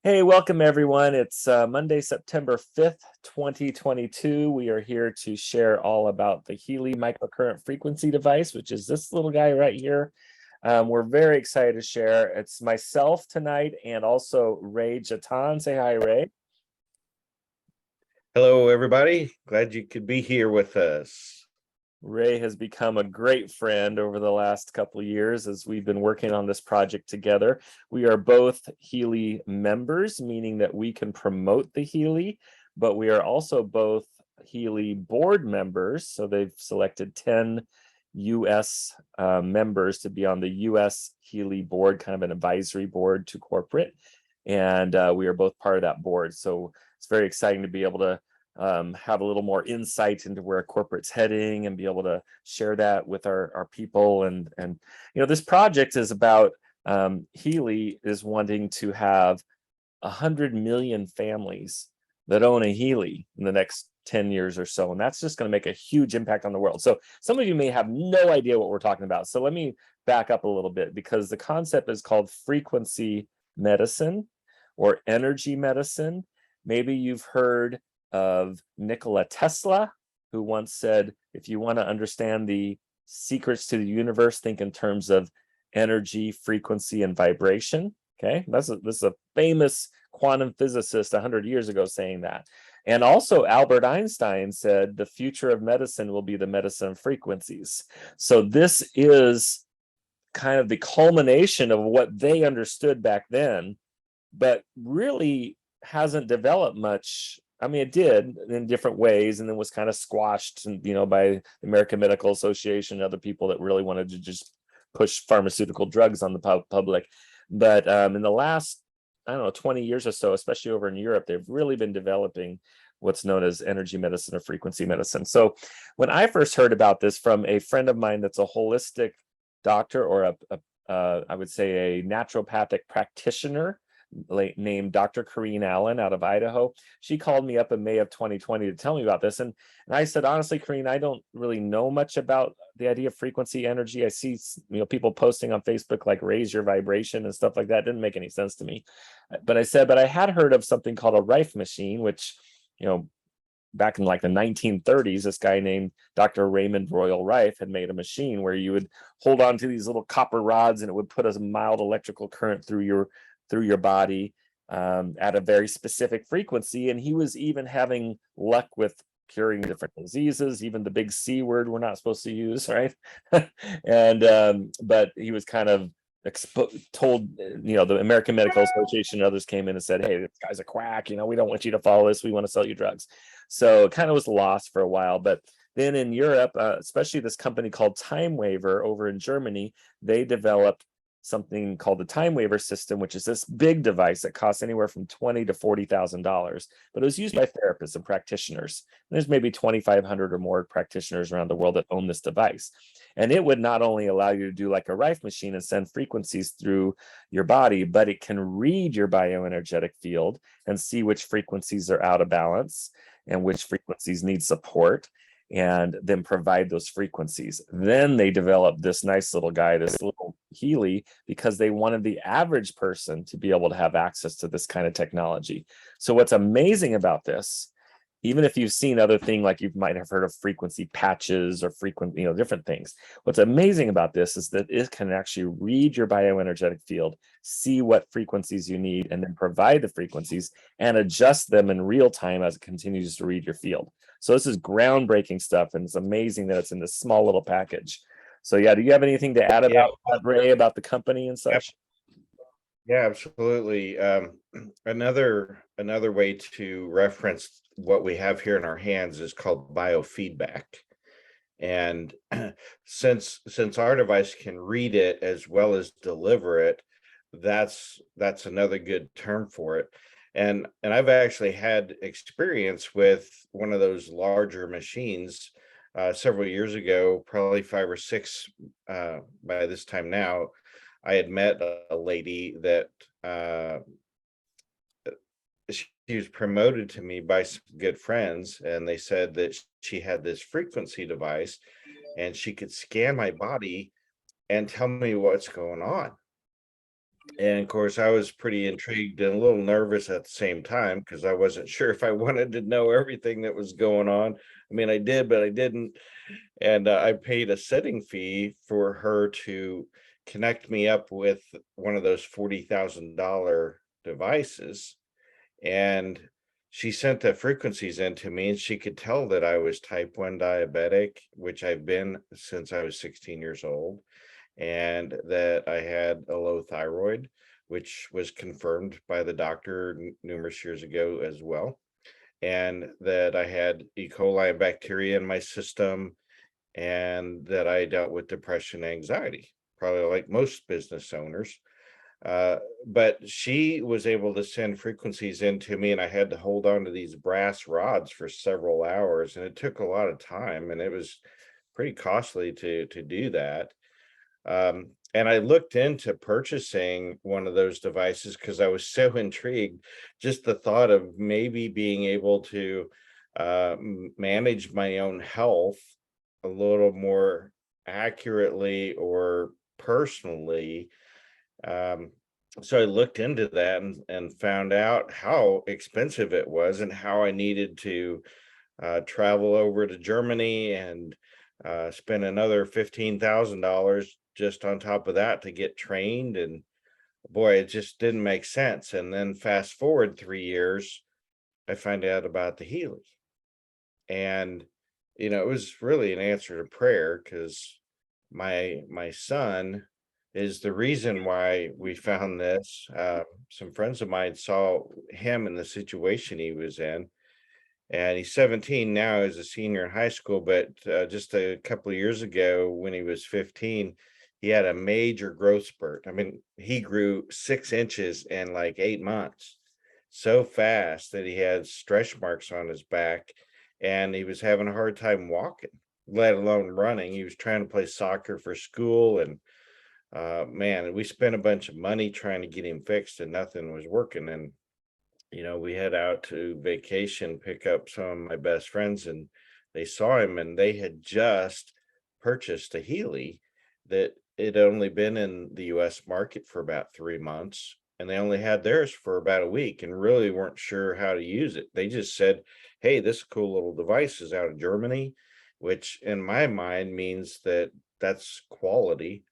Hey, welcome everyone. It's Monday, September 5th, 2022. We are here to share all about the Healy microcurrent frequency device, which is this little guy right here. We're very excited to share. It's myself tonight and also Ray Jatan. Say hi, Ray. Hello, everybody. Glad you could be here with us. Ray has become a great friend over the last couple of years as we've been working on this project together. We are both Healy members, meaning that we can promote the Healy, but we are also both Healy board members. So they've selected 10 US members to be on the US Healy board, kind of an advisory board to corporate. And we are both part of that board. So it's very exciting to be able to have a little more insight into where corporate's heading and be able to share that with our people. And this project is about Healy is wanting to have 100 million families that own a Healy in the next 10 years or so. And that's just going to make a huge impact on the world. So some of you may have no idea what we're talking about. So let me back up a little bit, because the concept is called frequency medicine or energy medicine. Maybe you've heard of Nikola Tesla, who once said, if you want to understand the secrets to the universe, think in terms of energy, frequency, and vibration. Okay, this is a famous quantum physicist 100 years ago saying that. And also Albert Einstein said the future of medicine will be the medicine of frequencies. So this is kind of the culmination of what they understood back then, but really hasn't developed much. I mean, it did in different ways, and then was kind of squashed, by the American Medical Association and other people that really wanted to just push pharmaceutical drugs on the public. But in the last, I don't know, 20 years or so, especially over in Europe, they've really been developing what's known as energy medicine or frequency medicine. So when I first heard about this from a friend of mine that's a holistic doctor, or I would say a naturopathic practitioner named Dr. Corrine Allen out of Idaho. She called me up in May of 2020 to tell me about this. And I said, honestly, Corrine, I don't really know much about the idea of frequency energy. I see, people posting on Facebook, like raise your vibration and stuff like that. It didn't make any sense to me. But I said, but I had heard of something called a Rife machine, which, back in like the 1930s, this guy named Dr. Raymond Royal Rife had made a machine where you would hold on to these little copper rods and it would put a mild electrical current through your body at a very specific frequency. And he was even having luck with curing different diseases, even the big C word we're not supposed to use, right? And but he was kind of told, the American Medical Association and others came in and said, hey, this guy's a quack, we don't want you to follow this, we want to sell you drugs. So it kind of was lost for a while. But then in Europe, especially this company called Time Waver over in Germany, they developed something called the Time Waver system, which is this big device that costs anywhere from $20,000 to $40,000, but it was used by therapists and practitioners. And there's maybe 2,500 or more practitioners around the world that own this device. And it would not only allow you to do like a Rife machine and send frequencies through your body, but it can read your bioenergetic field and see which frequencies are out of balance and which frequencies need support, and then provide those frequencies. Then they developed this nice little guy, this little Healy, because they wanted the average person to be able to have access to this kind of technology. So what's amazing about this, even if you've seen other things, like you might have heard of frequency patches or different things, what's amazing about this is that it can actually read your bioenergetic field, see what frequencies you need, and then provide the frequencies and adjust them in real time as it continues to read your field. So this is groundbreaking stuff, and it's amazing that it's in this small little package. So yeah, do you have anything to add about that, Ray, about the company and such? Yeah, absolutely. Another way to reference what we have here in our hands is called BioFeedback. And since our device can read it as well as deliver it, that's another good term for it. And I've actually had experience with one of those larger machines several years ago, probably 5 or 6 by this time now. I had met a lady that she was promoted to me by some good friends, and they said that she had this frequency device and she could scan my body and tell me what's going on. And of course, I was pretty intrigued and a little nervous at the same time because I wasn't sure if I wanted to know everything that was going on. I mean, I did, but I didn't. And I paid a setting fee for her to connect me up with one of those $40,000 devices. And she sent the frequencies in to me, and she could tell that I was type 1 diabetic, which I've been since I was 16 years old, and that I had a low thyroid, which was confirmed by the doctor numerous years ago as well, and that I had E. coli and bacteria in my system, and that I dealt with depression and anxiety, probably like most business owners. But she was able to send frequencies into me, and I had to hold on to these brass rods for several hours, and it took a lot of time, and it was pretty costly to do that. And I looked into purchasing one of those devices because I was so intrigued. Just the thought of maybe being able to manage my own health a little more accurately or personally. Um, so I looked into that and found out how expensive it was and how I needed to travel over to Germany and spend another $15,000 just on top of that to get trained. And boy, it just didn't make sense. And then fast forward 3 years, I find out about the Healy. And, it was really an answer to prayer because my son is the reason why we found this. Some friends of mine saw him in the situation he was in, and he's 17 now as a senior in high school, but just a couple of years ago when he was 15, he had a major growth spurt. I mean, he grew 6 inches in like 8 months, so fast that he had stretch marks on his back, and he was having a hard time walking, let alone running. He was trying to play soccer for school, and man, we spent a bunch of money trying to get him fixed, and nothing was working. And we head out to vacation, pick up some of my best friends, and they saw him, and they had just purchased a Healy that had only been in the US market for about 3 months. And they only had theirs for about a week and really weren't sure how to use it. They just said, hey, this cool little device is out of Germany, which in my mind means that that's quality.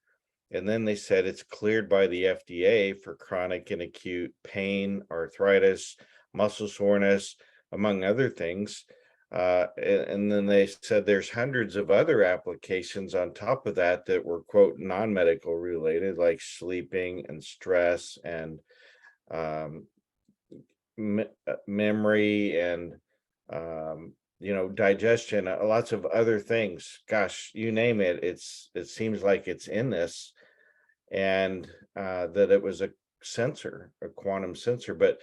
And then they said it's cleared by the FDA for chronic and acute pain, arthritis, muscle soreness, among other things. And then they said there's hundreds of other applications on top of that that were, quote, non-medical related, like sleeping and stress and um, memory and digestion, lots of other things. Gosh, you name it. It seems like it's in this, and that it was a sensor, a quantum sensor. But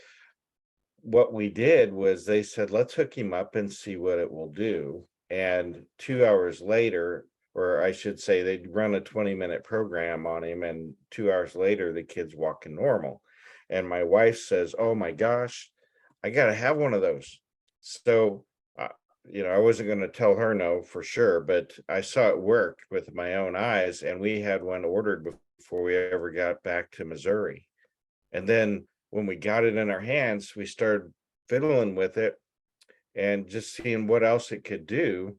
what we did was they said, let's hook him up and see what it will do. And 2 hours later, or I should say, they'd run a 20-minute program on him, and 2 hours later, the kid's walking normal. And my wife says, oh my gosh, I got to have one of those. So, I wasn't going to tell her no for sure, but I saw it work with my own eyes, and we had one ordered before we ever got back to Missouri. And then when we got it in our hands, we started fiddling with it and just seeing what else it could do.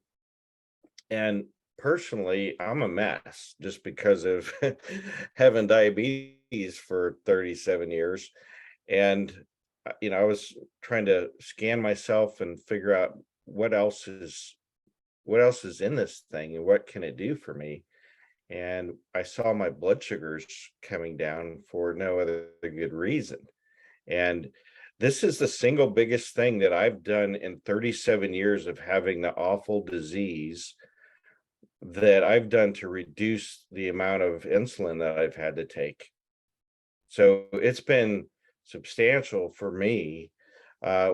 And personally, I'm a mess just because of having diabetes for 37 years. And, I was trying to scan myself and figure out what else is in this thing and what can it do for me. And I saw my blood sugars coming down for no other good reason. And this is the single biggest thing that I've done in 37 years of having the awful disease, that I've done to reduce the amount of insulin that I've had to take. So it's been substantial for me.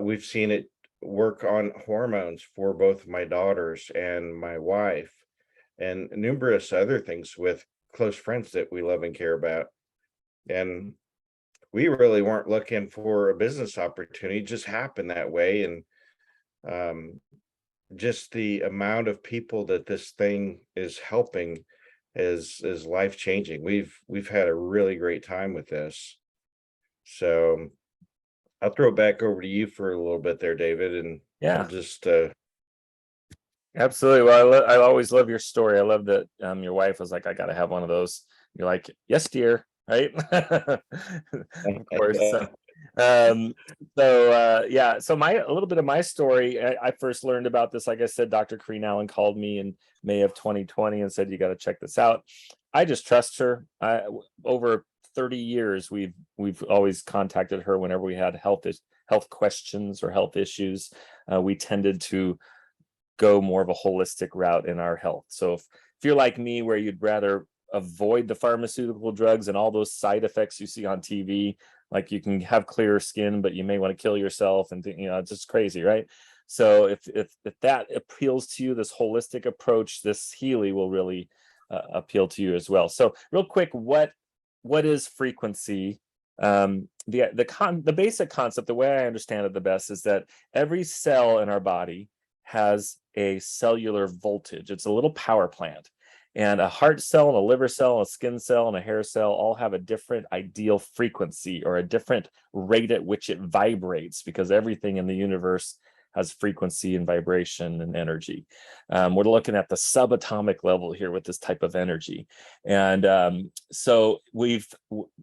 We've seen it work on hormones for both my daughters and my wife, and numerous other things with close friends that we love and care about. And we really weren't looking for a business opportunity, it just happened that way. And um, just the amount of people that this thing is helping is life changing. We've had a really great time with this. So I'll throw it back over to you for a little bit there, David, and I'll Yeah, just absolutely. Well, I always love your story. I love that your wife was like, I got to have one of those. You're like, yes, dear, right? Of course. yeah. Um, yeah, so a little bit of my story. I first learned about this, like I said, Dr. Kareen Allen called me in May of 2020 and said, you got to check this out. I just trust her. Over 30 years, we've always contacted her whenever we had health questions or health issues. We tended to go more of a holistic route in our health. So if you're like me, where you'd rather avoid the pharmaceutical drugs and all those side effects you see on TV, like you can have clearer skin, but you may want to kill yourself, and it's just crazy, right? So if that appeals to you, this holistic approach, this Healy will really appeal to you as well. So real quick, what is frequency? The basic concept, the way I understand it the best, is that every cell in our body has a cellular voltage. It's a little power plant. And a heart cell and a liver cell and a skin cell and a hair cell all have a different ideal frequency, or a different rate at which it vibrates, because everything in the universe has frequency and vibration and energy. We're looking at the subatomic level here with this type of energy. And so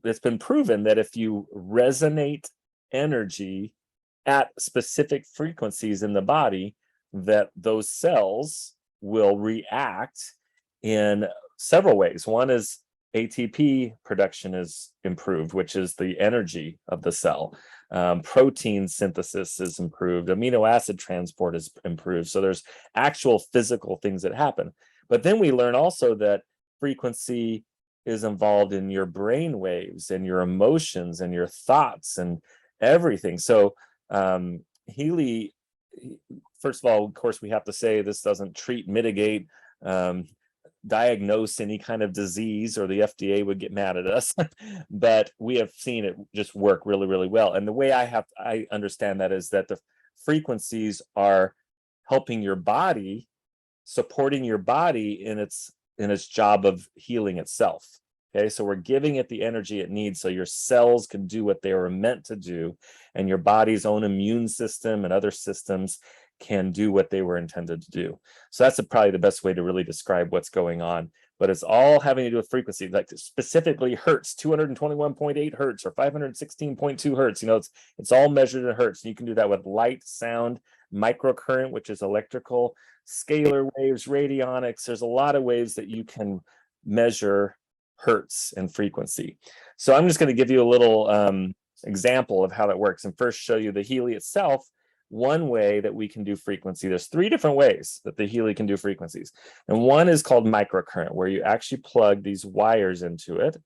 it's been proven that if you resonate energy at specific frequencies in the body, that those cells will react in several ways. One is ATP production is improved, which is the energy of the cell. Protein synthesis is improved. Amino acid transport is improved. So there's actual physical things that happen. But then we learn also that frequency is involved in your brain waves and your emotions and your thoughts and everything. So Healy, first of all, of course, we have to say this doesn't treat, mitigate, diagnose any kind of disease, or the FDA would get mad at us. But we have seen it just work really, really well. And the way I understand that is that the frequencies are helping your body, supporting your body in its job of healing itself. Okay, so we're giving it the energy it needs so your cells can do what they were meant to do, and your body's own immune system and other systems can do what they were intended to do. So that's probably the best way to really describe what's going on. But it's all having to do with frequency, like specifically hertz, 221.8 hertz or 516.2 hertz. It's all measured in hertz. And you can do that with light, sound, microcurrent, which is electrical, scalar waves, radionics. There's a lot of ways that you can measure hertz and frequency. So I'm just going to give you a little example of how that works, and first show you the Healy itself. One way that we can do frequency, there's 3 different ways that the Healy can do frequencies. And one is called microcurrent, where you actually plug these wires into it.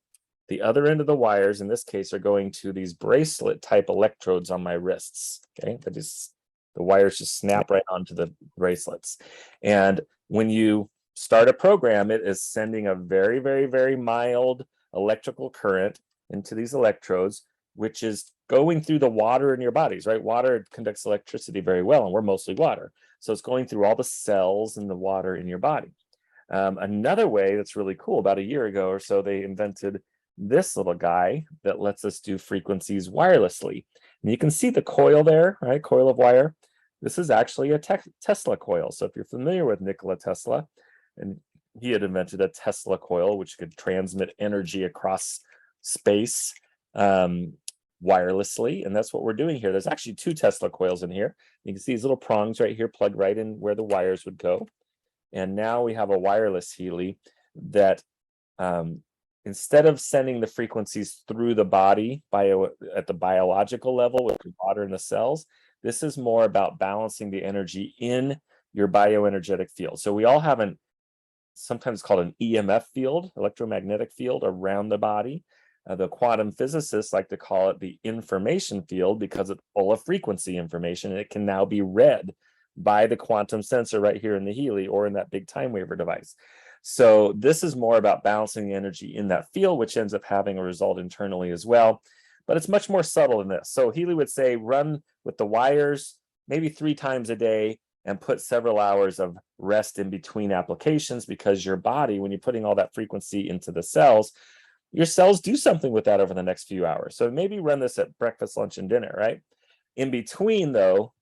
The other end of the wires, in this case, are going to these bracelet type electrodes on my wrists. Okay, the wires just snap right onto the bracelets. And when you start a program, it is sending a very, very, very mild electrical current into these electrodes, which is going through the water in your bodies, right? Water conducts electricity very well, and we're mostly water. So it's going through all the cells in the water in your body. Another way that's really cool, about a year ago or so, they invented this little guy that lets us do frequencies wirelessly. And you can see the coil there, right? Coil of wire. This is actually a Tesla coil. So if you're familiar with Nikola Tesla, and he had invented a Tesla coil, which could transmit energy across space wirelessly. And that's what we're doing here. There's actually 2 Tesla coils in here. You can see these little prongs right here, plugged right in where the wires would go. And now we have a wireless Healy that instead of sending the frequencies through the body at the biological level with the water in the cells, this is more about balancing the energy in your bioenergetic field. So we all have sometimes called an EMF field, electromagnetic field, around the body. The quantum physicists like to call it the information field, because it's full of frequency information, and it can now be read by the quantum sensor right here in the Healy or in that big time waver device. So this is more about balancing the energy in that field, which ends up having a result internally as well. But it's much more subtle than this. So Healy would say run with the wires maybe 3 times a day, and put several hours of rest in between applications, because your body, when you're putting all that frequency into the cells, your cells do something with that over the next few hours. So maybe run this at breakfast, lunch, and dinner, right? In between, though,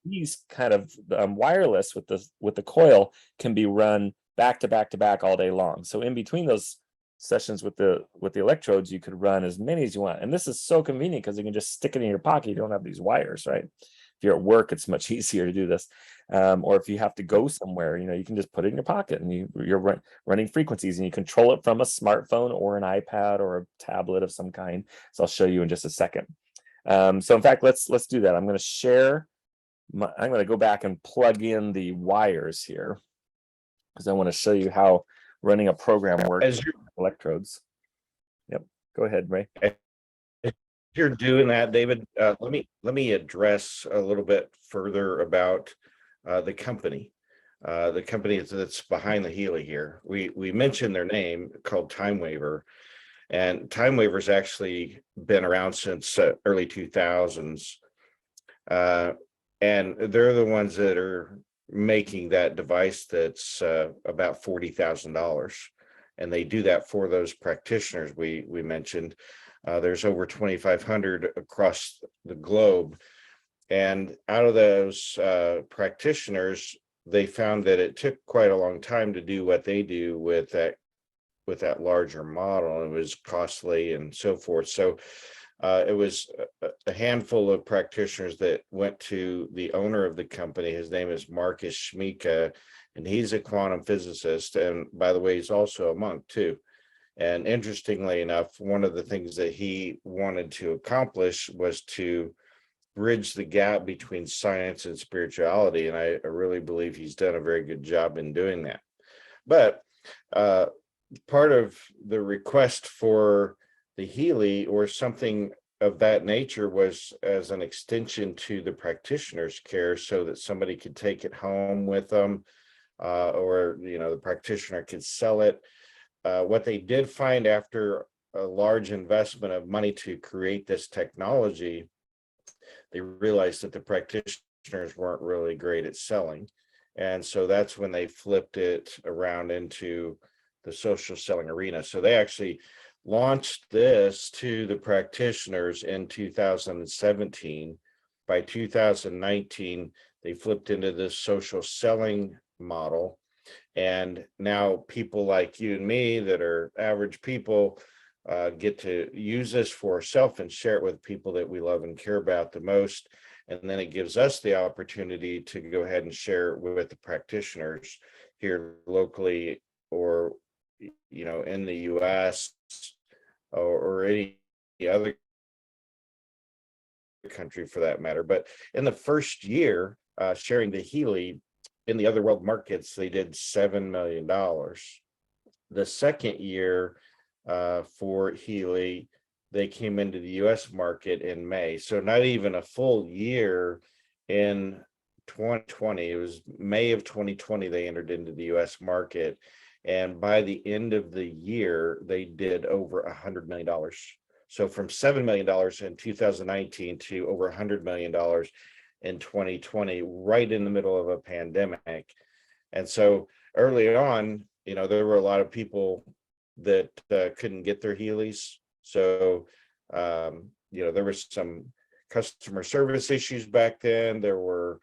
these kind of wireless with the coil can be run back to back to back all day long. So in between those sessions with the electrodes, you could run as many as you want. And this is so convenient because you can just stick it in your pocket. You don't have these wires, right? If you're at work, it's much easier to do this. Or if you have to go somewhere, you can just put it in your pocket, and you're running frequencies, and you control it from a smartphone or an iPad or a tablet of some kind. So I'll show you in just a second. So in fact, let's do that. I'm going to share. I'm going to go back and plug in the wires here, because I want to show you how running a program works As with electrodes. Yep. Go ahead, Ray. If you're doing that, David, let me address a little bit further about the company. The company that's behind the Healy here. We mentioned their name, called TimeWaver, and TimeWaver's actually been around since early 2000s, and they're the ones that are making that device that's about $40,000, and they do that for those practitioners we mentioned. There's over 2,500 across the globe, and out of those practitioners, they found that it took quite a long time to do what they do with that larger model. It was costly and so forth. So it was a handful of practitioners that went to the owner of the company. His name is Marcus Schmika, and he's a quantum physicist. And by the way, he's also a monk too. And interestingly enough, one of the things that he wanted to accomplish was to bridge the gap between science and spirituality. And I really believe he's done a very good job in doing that. But part of the request for the Healy or something of that nature was as an extension to the practitioner's care, so that somebody could take it home with them, or the practitioner could sell it. What they did find after a large investment of money to create this technology, they realized that the practitioners weren't really great at selling. And so that's when they flipped it around into the social selling arena. So they actually launched this to the practitioners in 2017. By 2019, they flipped into this social selling model. And now people like you and me that are average people get to use this for ourselves and share it with people that we love and care about the most. And then it gives us the opportunity to go ahead and share it with the practitioners here locally, or in the US, or any other country for that matter. But in the first year, sharing the Healy in the other world markets, they did $7 million. The second year for Healy, they came into the US market in May. So not even a full year in 2020. It was May of 2020 they entered into the US market. And by the end of the year, they did over $100 million. So from $7 million in 2019 to over $100 million in 2020, right in the middle of a pandemic. And so early on, there were a lot of people that couldn't get their Healys. So, there was some customer service issues back then. There were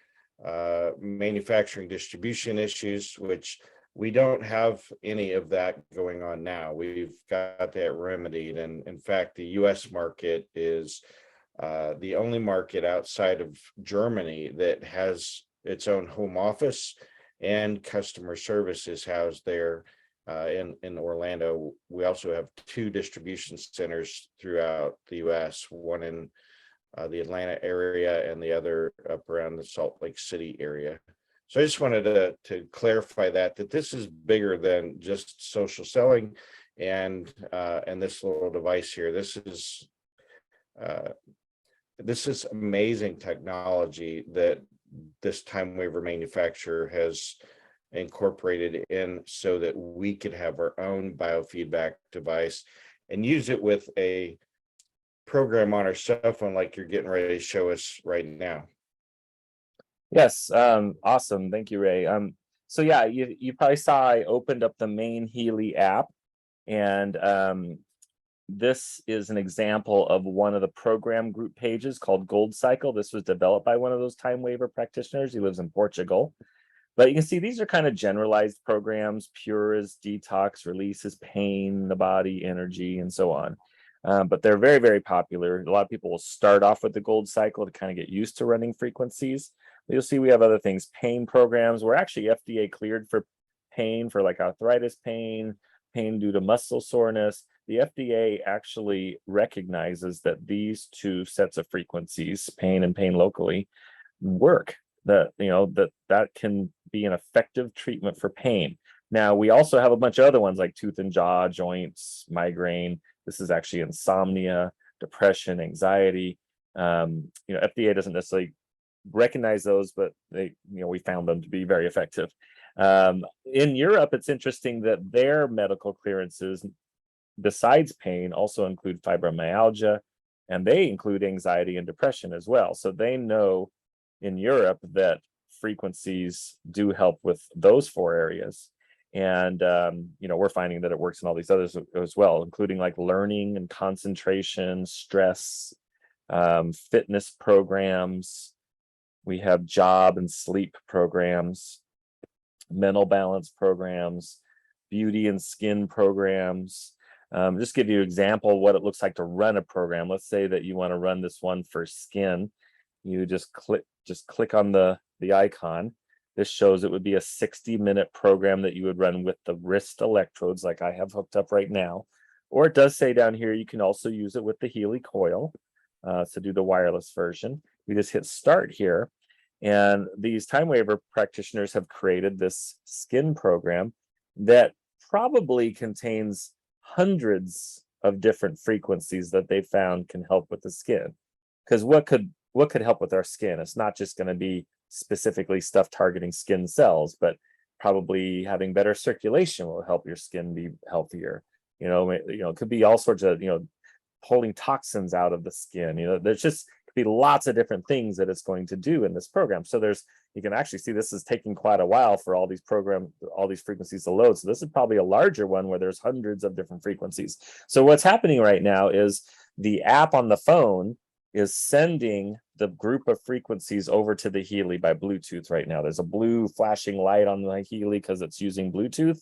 manufacturing distribution issues, which we don't have any of that going on now. We've got that remedied. And in fact, the US market is the only market outside of Germany that has its own home office and customer service is housed there in Orlando. We also have 2 distribution centers throughout the US, one in the Atlanta area and the other up around the Salt Lake City area. So I just wanted to clarify that this is bigger than just social selling and this little device here. This is amazing technology that this TimeWaver manufacturer has incorporated in, so that we could have our own biofeedback device and use it with a program on our cell phone like you're getting ready to show us right now. Yes, awesome. Thank you, Ray. So yeah, you probably saw I opened up the main Healy app, and this is an example of one of the program group pages called Gold Cycle. This was developed by one of those time waiver practitioners. He lives in Portugal. But you can see these are kind of generalized programs: pure is detox, release is pain, the body, energy, and so on. But they're very, very popular. A lot of people will start off with the Gold Cycle to kind of get used to running frequencies. But you'll see we have other things. Pain programs. We're actually FDA cleared for pain, for like arthritis pain, pain due to muscle soreness. The FDA actually recognizes that these two sets of frequencies, pain and pain locally, work. That can be an effective treatment for pain. Now we also have a bunch of other ones like tooth and jaw, joints, migraine. This is actually insomnia, depression, anxiety. FDA doesn't necessarily recognize those, but we found them to be very effective. In Europe, it's interesting that their medical clearances, besides pain, also include fibromyalgia, and they include anxiety and depression as well. So they know in Europe that frequencies do help with those four areas. And we're finding that it works in all these others as well, including like learning and concentration, stress, fitness programs. We have job and sleep programs, mental balance programs, beauty and skin programs. Just give you an example of what it looks like to run a program. Let's say that you want to run this one for skin. You just click on the icon. This shows it would be a 60-minute program that you would run with the wrist electrodes like I have hooked up right now. Or it does say down here you can also use it with the Healy coil to do the wireless version. We just hit start here. And these time waiver practitioners have created this skin program that probably contains hundreds of different frequencies that they found can help with the skin. Because what could help with our skin? It's not just going to be specifically stuff targeting skin cells, but probably having better circulation will help your skin be healthier. It could be all sorts of, pulling toxins out of the skin. There's just be lots of different things that it's going to do in this program. So you can actually see this is taking quite a while for all these frequencies to load. So this is probably a larger one where there's hundreds of different frequencies. So what's happening right now is the app on the phone is sending the group of frequencies over to the Healy by Bluetooth right now. There's a blue flashing light on the Healy because it's using Bluetooth,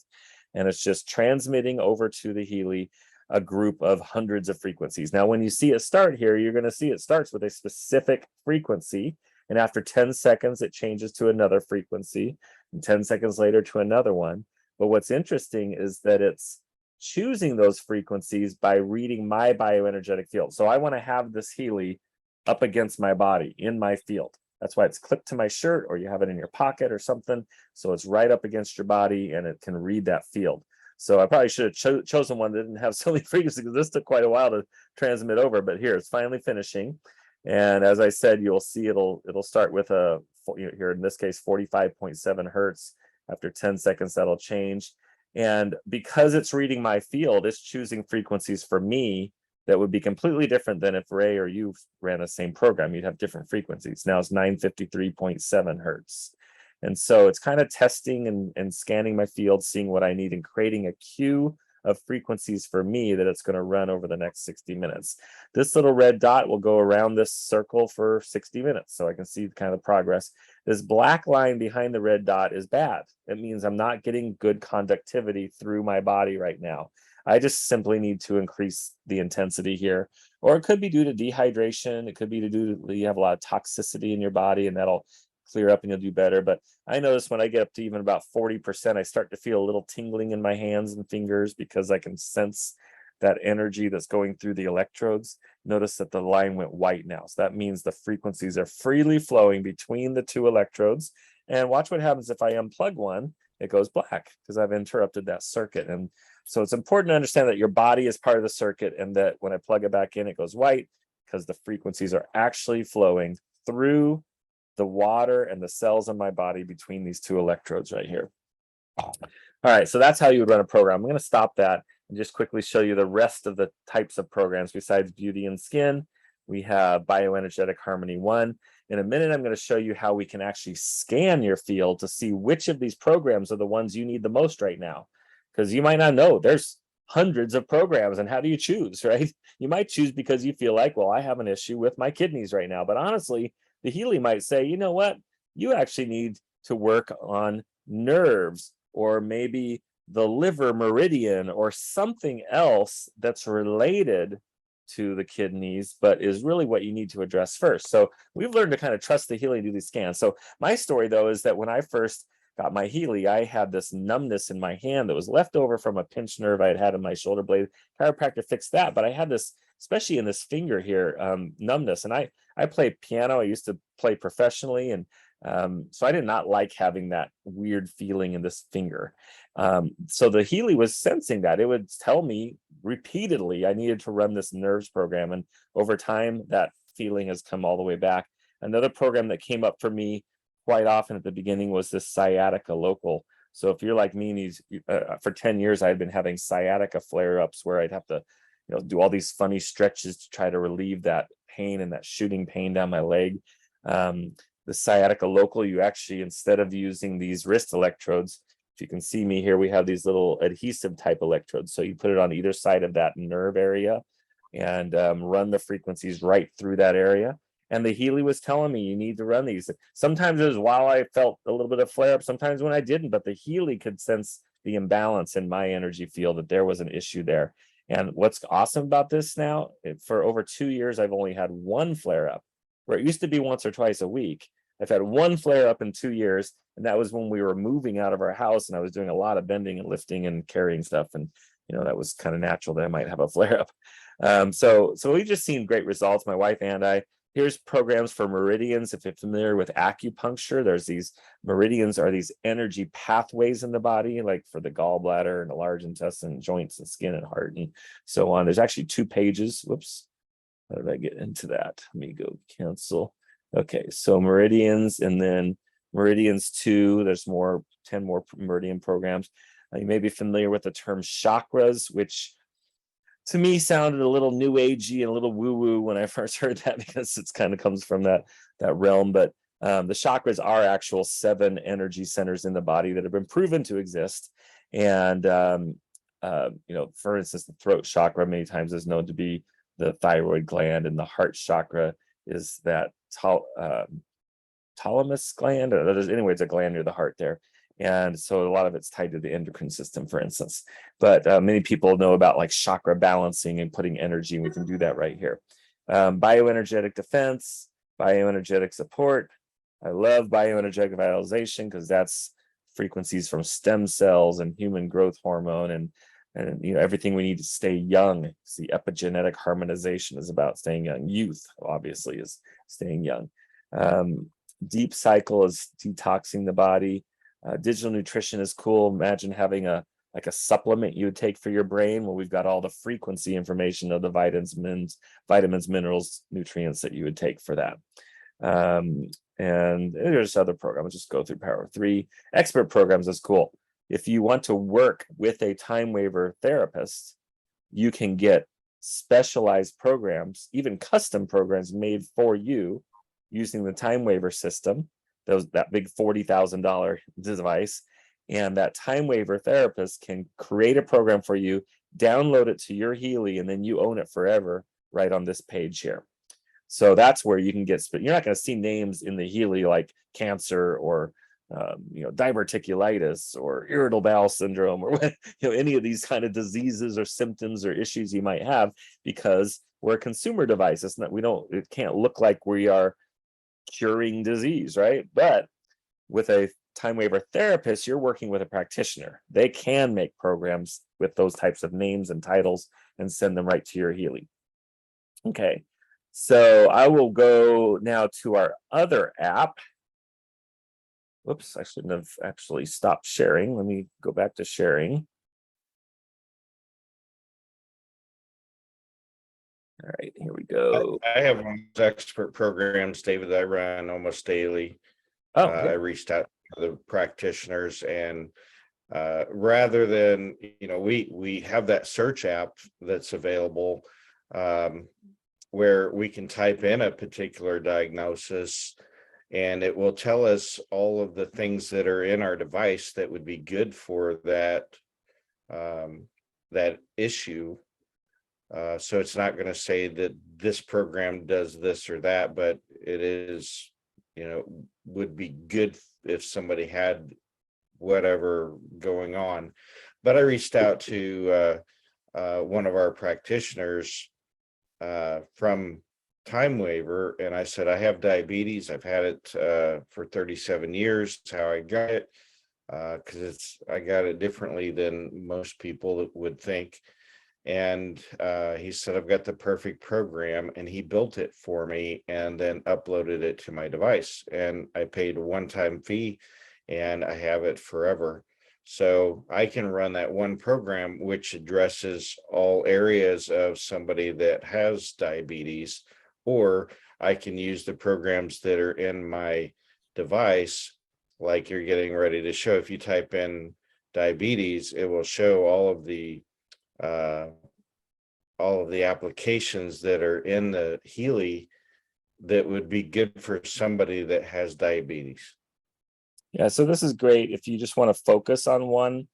and it's just transmitting over to the Healy a group of hundreds of frequencies. Now, when you see it start here, you're going to see it starts with a specific frequency, and after 10 seconds, it changes to another frequency, and 10 seconds later to another one. But what's interesting is that it's choosing those frequencies by reading my bioenergetic field. So I want to have this Healy up against my body in my field. That's why it's clipped to my shirt, or you have it in your pocket or something. So it's right up against your body and it can read that field. So I probably should have chosen one that didn't have so many frequencies, because this took quite a while to transmit over. But here, it's finally finishing. And as I said, you'll see it'll start with here in this case 45.7 hertz. After 10 seconds, that'll change. And because it's reading my field, it's choosing frequencies for me that would be completely different than if Ray or you ran the same program. You'd have different frequencies. Now it's 953.7 hertz. And so it's kind of testing and scanning my field, seeing what I need, and creating a queue of frequencies for me that it's going to run over the next 60 minutes. This little red dot will go around this circle for 60 minutes, so I can see kind of progress. This black line behind the red dot is bad. It means I'm not getting good conductivity through my body right now. I just simply need to increase the intensity here. Or it could be due to dehydration. It could be due to you have a lot of toxicity in your body, and that'll clear up and you'll do better. But I notice when I get up to even about 40%, I start to feel a little tingling in my hands and fingers, because I can sense that energy that's going through the electrodes. Notice that the line went white now. So that means the frequencies are freely flowing between the two electrodes. And watch what happens if I unplug one, it goes black, because I've interrupted that circuit. And so it's important to understand that your body is part of the circuit, and that when I plug it back in, it goes white, because the frequencies are actually flowing through the water and the cells in my body between these two electrodes right here. All right, so that's how you would run a program. I'm going to stop that and just quickly show you the rest of the types of programs besides beauty and skin. We have Bioenergetic Harmony 1. In a minute, I'm going to show you how we can actually scan your field to see which of these programs are the ones you need the most right now. Because you might not know, there's hundreds of programs, and how do you choose, right? You might choose because you feel like, well, I have an issue with my kidneys right now. But honestly, the Healy might say, you know what? You actually need to work on nerves, or maybe the liver meridian, or something else that's related to the kidneys, but is really what you need to address first. So we've learned to kind of trust the Healy and do these scans. So my story, though, is that when I first got my Healy, I had this numbness in my hand that was left over from a pinched nerve I had in my shoulder blade. Chiropractor fixed that, but I had this, especially in this finger here, numbness. And I play piano. I used to play professionally, and so I did not like having that weird feeling in this finger. So the Healy was sensing that. It would tell me repeatedly I needed to run this nerves program. And over time, that feeling has come all the way back. Another program that came up for me quite often at the beginning was this sciatica local. So if you're like me, for 10 years, I'd been having sciatica flare-ups where I'd have to, do all these funny stretches to try to relieve that pain and that shooting pain down my leg. The sciatica local, you actually, instead of using these wrist electrodes, if you can see me here, we have these little adhesive type electrodes. So you put it on either side of that nerve area and run the frequencies right through that area. And the Healy was telling me you need to run these. Sometimes it was while I felt a little bit of flare up, sometimes when I didn't, but the Healy could sense the imbalance in my energy field, that there was an issue there. And what's awesome about this now, for over 2 years, I've only had one flare up, where it used to be once or twice a week. I've had one flare up in 2 years, and that was when we were moving out of our house, and I was doing a lot of bending and lifting and carrying stuff, and that was kind of natural that I might have a flare up. So we've just seen great results, my wife and I. Here's programs for meridians. If you're familiar with acupuncture, there's these meridians are these energy pathways in the body, like for the gallbladder and the large intestine, joints and skin and heart and so on. There's actually 2 pages. Whoops. How did I get into that? Let me go cancel. Okay, so meridians, and then meridians 2, there's 10 more meridian programs. You may be familiar with the term chakras, which to me sounded a little new agey and a little woo-woo when I first heard that, because it's kind of comes from that realm. But the chakras are actual 7 energy centers in the body that have been proven to exist. And for instance, the throat chakra many times is known to be the thyroid gland, and the heart chakra is that thalamus gland. Anyway, it's a gland near the heart there. And so a lot of it's tied to the endocrine system, for instance. But many people know about like chakra balancing and putting energy, and we can do that right here. Bioenergetic defense, bioenergetic support. I love bioenergetic vitalization because that's frequencies from stem cells and human growth hormone and everything we need to stay young. See, epigenetic harmonization is about staying young. Youth, obviously, is staying young. Deep cycle is detoxing the body. Digital nutrition is cool. Imagine having a supplement you would take for your brain. Well, we've got all the frequency information of the vitamins, minerals, nutrients that you would take for that. And there's other programs. Just go through Power 3. Expert programs is cool. If you want to work with a time waiver therapist, you can get specialized programs, even custom programs made for you using the time waiver system, that big $40,000 device. And that time waiver therapist can create a program for you, download it to your Healy, and then you own it forever right on this page here. So that's where you can get, you're not going to see names in the Healy like cancer or diverticulitis or irritable bowel syndrome or any of these kind of diseases or symptoms or issues you might have, because we're a consumer device. It can't look like we are curing disease, right? But with a time waiver therapist, you're working with a practitioner. They can make programs with those types of names and titles and send them right to your Healy. Okay, so I will go now to our other app. Whoops, I shouldn't have actually stopped sharing. Let me go back to sharing. All right, here we go. I have one of those expert programs, David, that I run almost daily. I reached out to the practitioners, and rather than, we have that search app that's available. where we can type in a particular diagnosis, and it will tell us all of the things that are in our device that would be good for that issue. So it's not going to say that this program does this or that, but it is, would be good if somebody had whatever going on. But I reached out to one of our practitioners from Time Waiver, and I said, I have diabetes. I've had it for 37 years. It's how I got it, because I got it differently than most people would think. And he said, I've got the perfect program, and he built it for me and then uploaded it to my device. And I paid a one-time fee, and I have it forever. So I can run that one program, which addresses all areas of somebody that has diabetes, or I can use the programs that are in my device, like you're getting ready to show. If you type in diabetes, it will show all of the applications that are in the Healy that would be good for somebody that has diabetes. Yeah, so this is great. If you just want to focus on one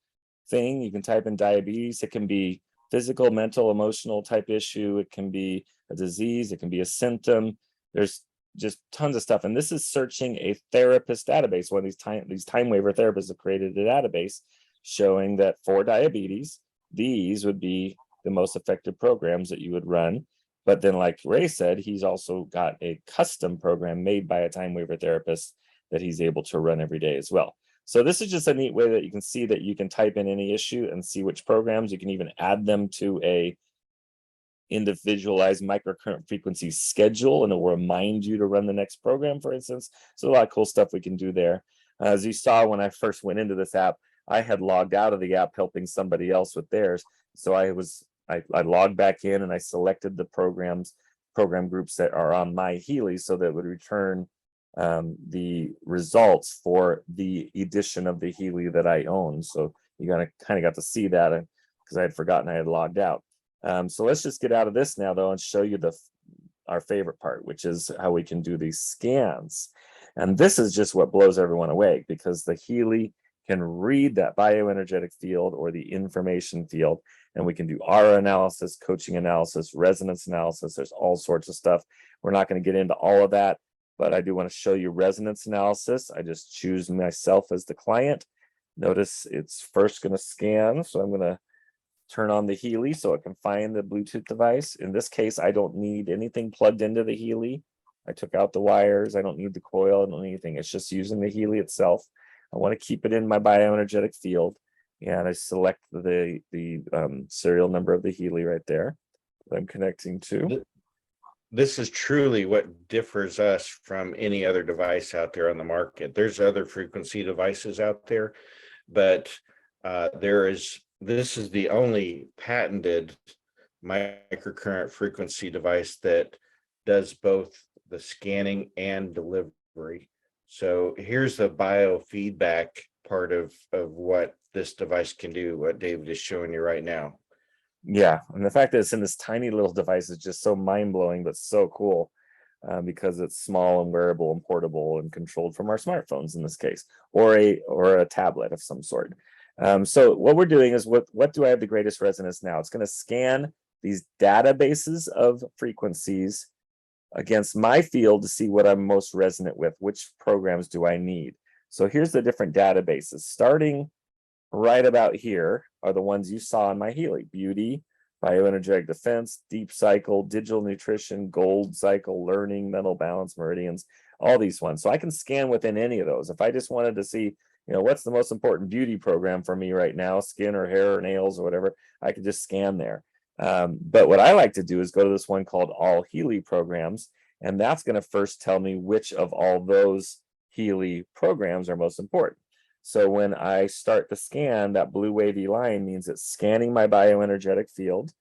thing, you can type in diabetes. It can be physical, mental, emotional type issue. It can be a disease. It can be a symptom. There's just tons of stuff. And this is searching a therapist database. One of these time waiver therapists have created a database showing that for diabetes, these would be the most effective programs that you would run. But then, like Ray said, he's also got a custom program made by a time waiver therapist that he's able to run every day as well. So this is just a neat way that you can see that you can type in any issue and see which programs. You can even add them to a individualized microcurrent frequency schedule, and it will remind you to run the next program, for instance. So a lot of cool stuff we can do there. As you saw when I first went into this app, I had logged out of the app helping somebody else with theirs. So I logged back in and I selected the program groups that are on my Healy, so that it would return the results for the edition of the Healy that I own. So you kind of got to see that because I had forgotten I had logged out. So let's just get out of this now, though, and show you our favorite part, which is how we can do these scans. And this is just what blows everyone away, because the Healy can read that bioenergetic field or the information field, and we can do aura analysis, coaching analysis, resonance analysis. There's all sorts of stuff. We're not going to get into all of that, but I do want to show you resonance analysis. I just choose myself as the client. Notice it's first going to scan. So I'm going to turn on the Healy so it can find the Bluetooth device. In this case, I don't need anything plugged into the Healy. I took out the wires. I don't need the coil. I don't need anything. It's just using the Healy itself. I want to keep it in my bioenergetic field. And I select the serial number of the Healy right there that I'm connecting to. This is truly what differs us from any other device out there on the market. There's other frequency devices out there, but this is the only patented microcurrent frequency device that does both the scanning and delivery. So here's the biofeedback part of what this device can do, what David is showing you right now. Yeah, and the fact that it's in this tiny little device is just so mind-blowing, but so cool, because it's small and wearable and portable and controlled from our smartphones in this case, or a tablet of some sort. So what we're doing is, what do I have the greatest resonance now? It's going to scan these databases of frequencies against my field to see what I'm most resonant with. Which programs do I need? So here's the different databases. Starting right about here are the ones you saw in my Healy: beauty, bioenergetic defense, deep cycle, digital nutrition, gold cycle, learning, mental balance, meridians, all these ones. So I can scan within any of those. If I just wanted to see, what's the most important beauty program for me right now, skin or hair or nails or whatever, I could just scan there. But what I like to do is go to this one called All Healy Programs, and that's going to first tell me which of all those Healy programs are most important. So when I start the scan, that blue wavy line means it's scanning my bioenergetic field,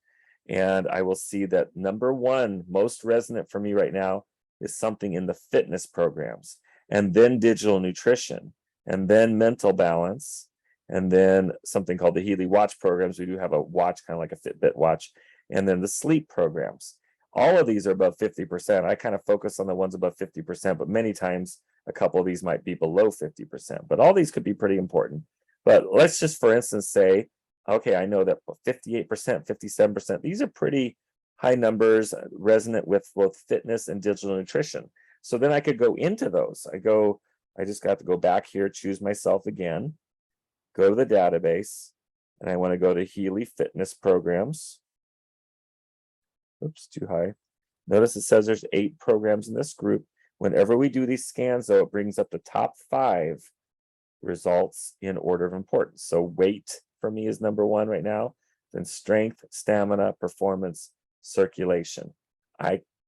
and I will see that number one most resonant for me right now is something in the fitness programs, and then digital nutrition, and then mental balance, and then something called the Healy Watch programs. We do have a watch, kind of like a Fitbit watch, and then the sleep programs. All of these are above 50%. I kind of focus on the ones above 50%, but many times a couple of these might be below 50%, but all these could be pretty important. But let's just, for instance, say, okay, I know that 58%, 57%, these are pretty high numbers, resonant with both fitness and digital nutrition. So then I could go into those. I just got to go back here, choose myself again, go to the database, and I want to go to Healy Fitness Programs. Oops, too high. Notice it says there's 8 programs in this group. Whenever we do these scans, though, it brings up the top 5 results in order of importance. So weight for me is number 1 right now, then strength, stamina, performance, circulation.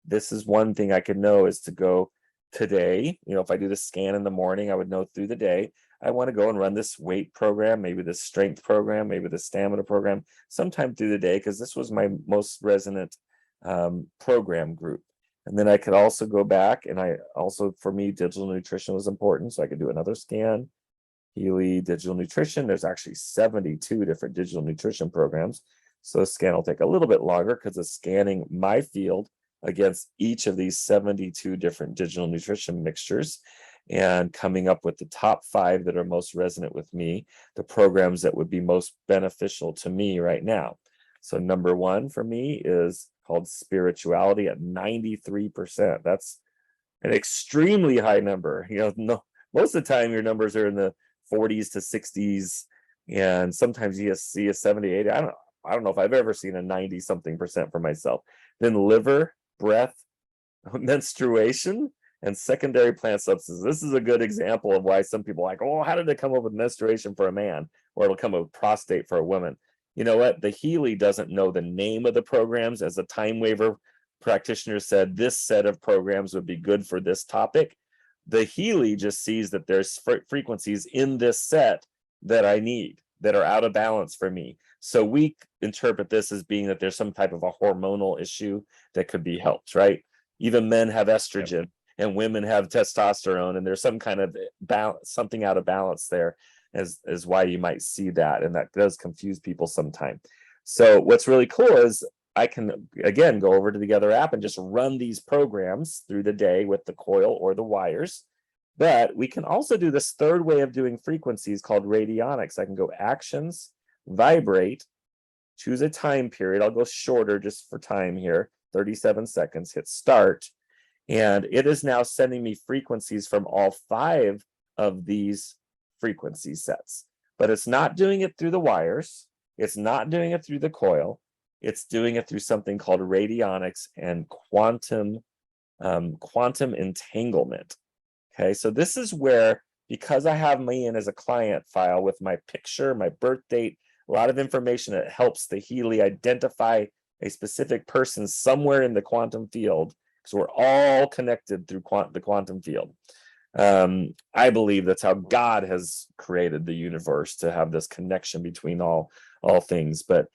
This is one thing I could know is to go today. If I do the scan in the morning, I would know through the day, I want to go and run this weight program, maybe the strength program, maybe the stamina program, sometime through the day, because this was my most resonant program group. And then I could also go back, and for me, digital nutrition was important, so I could do another scan. Healy Digital Nutrition, there's actually 72 different digital nutrition programs. So the scan will take a little bit longer because it's scanning my field against each of these 72 different digital nutrition mixtures and coming up with the top 5 that are most resonant with me, the programs that would be most beneficial to me right now. So number 1 for me is called spirituality at 93%. That's an extremely high number. Most of the time your numbers are in the 40s to 60s, and sometimes you see a 70, 80. I don't know if I've ever seen a 90 something percent for myself. Then liver, breath, menstruation, and secondary plant substances. This is a good example of why some people are like, oh, how did it come up with menstruation for a man, or it'll come up with prostate for a woman? You know what? The Healy doesn't know the name of the programs. As a time waiver practitioner said, this set of programs would be good for this topic. The Healy just sees that there's frequencies in this set that I need, that are out of balance for me. So we interpret this as being that there's some type of a hormonal issue that could be helped, right? Even men have estrogen and women have testosterone, and there's some kind of something out of balance there, as why you might see that, and that does confuse people sometimes. So what's really cool is I can, again, go over to the Together app and just run these programs through the day with the coil or the wires. But we can also do this third way of doing frequencies called radionics. I can go actions, vibrate, choose a time period. I'll go shorter just for time here, 37 seconds, hit start. And it is now sending me frequencies from all 5 of these frequency sets. But it's not doing it through the wires. It's not doing it through the coil. It's doing it through something called radionics and quantum entanglement. Okay, so this is where, because I have me in as a client file with my picture, my birth date, a lot of information that helps the Healy identify a specific person somewhere in the quantum field, because we're all connected through the quantum field. I believe that's how God has created the universe, to have this connection between all things. But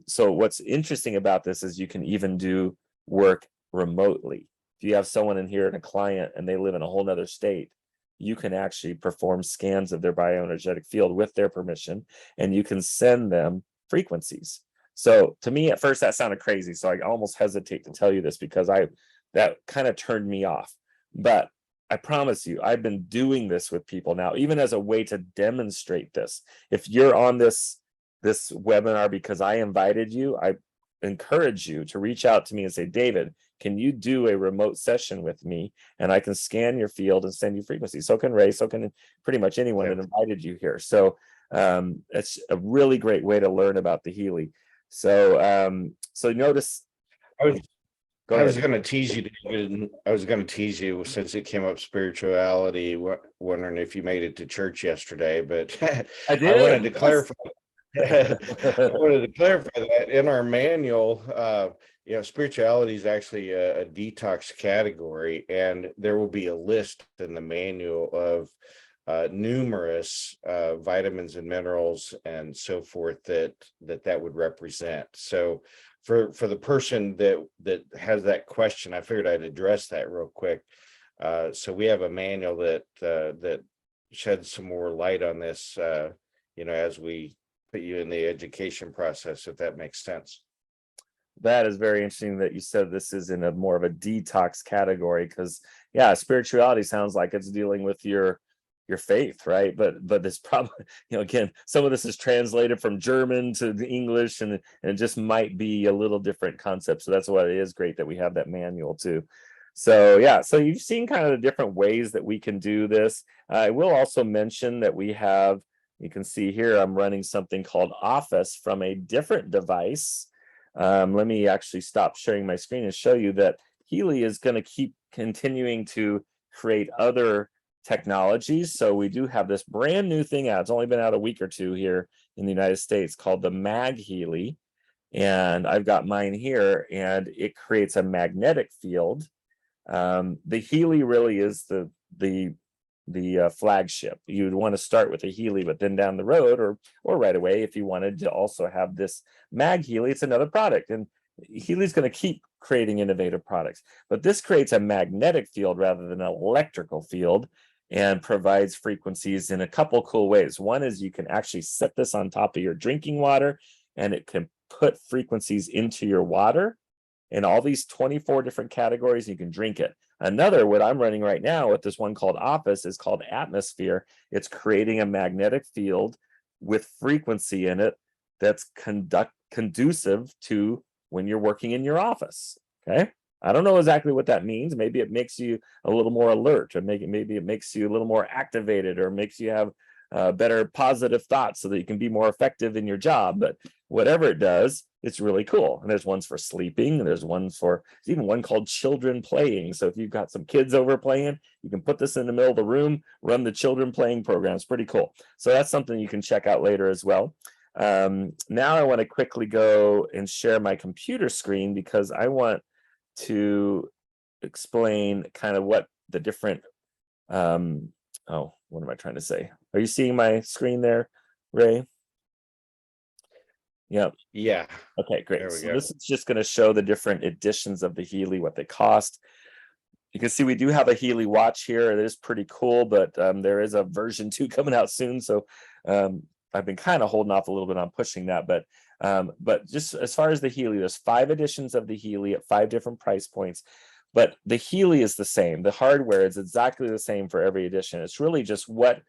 so what's interesting about this is you can even do work remotely. If you have someone in here and a client and they live in a whole nother state, you can actually perform scans of their bioenergetic field with their permission, and you can send them frequencies. So to me, at first, that sounded crazy. So I almost hesitate to tell you this, because that kind of turned me off. But I promise you, I've been doing this with people now, even as a way to demonstrate this. If you're on this webinar because I invited you, I encourage you to reach out to me and say, David, can you do a remote session with me? And I can scan your field and send you frequencies. So can Ray, so can pretty much anyone that invited you here. So it's a really great way to learn about the Healy. So notice. I was going to tease you, David. I was going to tease you since it came up spirituality, wondering if you made it to church yesterday, but I did. I wanted to clarify. I wanted to clarify that in our manual, spirituality is actually a detox category, and there will be a list in the manual of numerous vitamins and minerals and so forth that would represent. So for the person that has that question, I figured I'd address that real quick. So we have a manual that sheds some more light on this, as we put you in the education process, if that makes sense. That is very interesting that you said this is in a more of a detox category, because yeah, spirituality sounds like it's dealing with your faith, right? But it's probably, again, some of this is translated from German to the English, and it just might be a little different concept. So that's why it is great that we have that manual too. So yeah, so you've seen kind of the different ways that we can do this. I will also mention that we have, you can see here, I'm running something called Office from a different device. Let me actually stop sharing my screen and show you that Healy is going to keep continuing to create other technologies. So we do have this brand new thing out. It's only been out a week or two here in the United States, called the Mag Healy. And I've got mine here, and it creates a magnetic field. The Healy really is the flagship. You'd want to start with a Healy, but then down the road, or right away, if you wanted to also have this Mag Healy, it's another product. And Healy's going to keep creating innovative products, but this creates a magnetic field rather than an electrical field, and provides frequencies in a couple cool ways. One is you can actually set this on top of your drinking water, and it can put frequencies into your water in all these 24 different categories. You can drink it. Another, what I'm running right now with this one called Office, is called Atmosphere. It's creating a magnetic field with frequency in it that's conducive to when you're working in your office. Okay. I don't know exactly what that means. Maybe it makes you a little more alert, or maybe it makes you a little more activated, or makes you have better positive thoughts so that you can be more effective in your job. But whatever it does, it's really cool. And there's ones for sleeping, and there's even one called children playing. So if you've got some kids over playing, you can put this in the middle of the room, run the children playing program. It's pretty cool. So that's something you can check out later as well. Now I want to quickly go and share my computer screen, because I want to explain kind of what the different what am I trying to say? Are you seeing my screen there, Ray? Yep. Yeah, Okay, great. there we So go. this is just going to show the different editions of the Healy, what they cost. You can see we do have a Healy watch here. It is pretty cool, but there is a version 2 coming out soon. So I've been kind of holding off a little bit on pushing that. But just as far as the Healy, there's 5 editions of the Healy at 5 different price points. But the Healy is the same. The hardware is exactly the same for every edition. It's really just what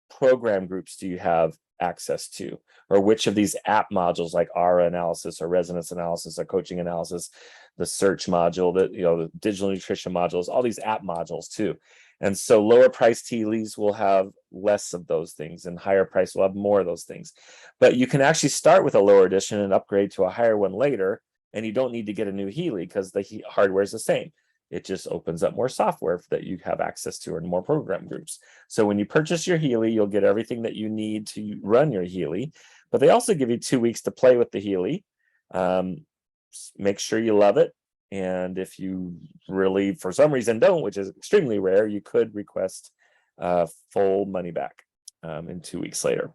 program groups do you have access to, or which of these app modules, like aura analysis or resonance analysis or coaching analysis, the search module, the digital nutrition modules, all these app modules too. And so lower priced Healys will have less of those things, and higher price will have more of those things. But you can actually start with a lower edition and upgrade to a higher one later, and you don't need to get a new Healy because the hardware is the same. It just opens up more software that you have access to, and more program groups. So when you purchase your Healy, you'll get everything that you need to run your Healy, but they also give you 2 weeks to play with the Healy. Make sure you love it. And if you really, for some reason, don't, which is extremely rare, you could request full money back in 2 weeks later.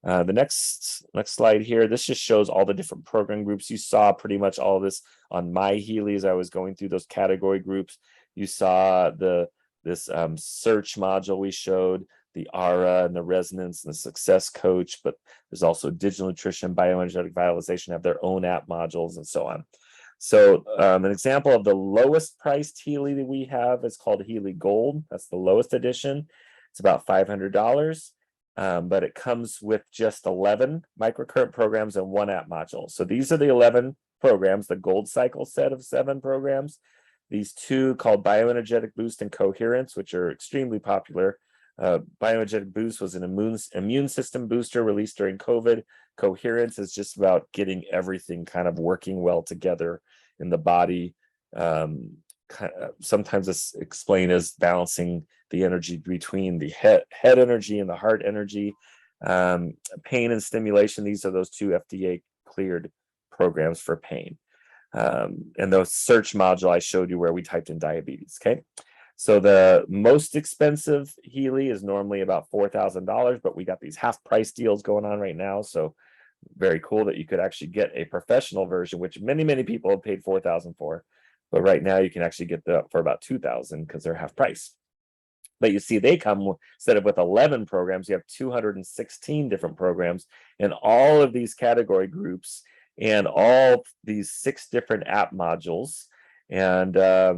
The next slide here, this just shows all the different program groups. You saw pretty much all of this on my Healy as I was going through those category groups. You saw this search module we showed, the aura and the resonance and the success coach, but there's also digital nutrition, bioenergetic vitalization have their own app modules, and so on. So an example of the lowest priced Healy that we have is called Healy Gold. That's the lowest edition. It's about $500. But it comes with just 11 microcurrent programs and 1 app module. So these are the 11 programs, the Gold Cycle set of 7 programs. These 2 called Bioenergetic Boost and Coherence, which are extremely popular. Bioenergetic Boost was an immune system booster released during COVID. Coherence is just about getting everything kind of working well together in the body. Sometimes it's explained as balancing the energy between the head energy and the heart energy. Pain and stimulation, these are those 2 FDA cleared programs for pain. And the search module I showed you where we typed in diabetes. Okay, so the most expensive Healy is normally about $4,000, but we got these half price deals going on right now. So very cool that you could actually get a professional version, which many people have paid $4,000 for. But right now you can actually get them for about $2,000 because they're half price. But you see, they come, instead of with 11 programs, you have 216 different programs in all of these category groups. and all these 6 different app modules. And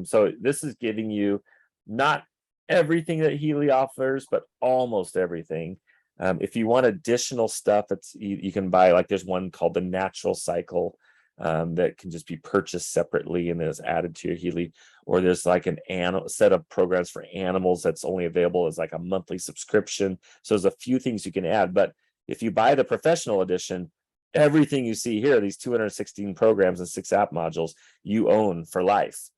so this is giving you not everything that Healy offers, but almost everything. If you want additional stuff, you can buy, like there's one called the Natural Cycle that can just be purchased separately and is added to your Healy. Or there's like an animal set of programs for animals that's only available as like a monthly subscription. So there's a few things you can add. But if you buy the professional edition, everything you see here, these 216 programs and 6 app modules, you own for life.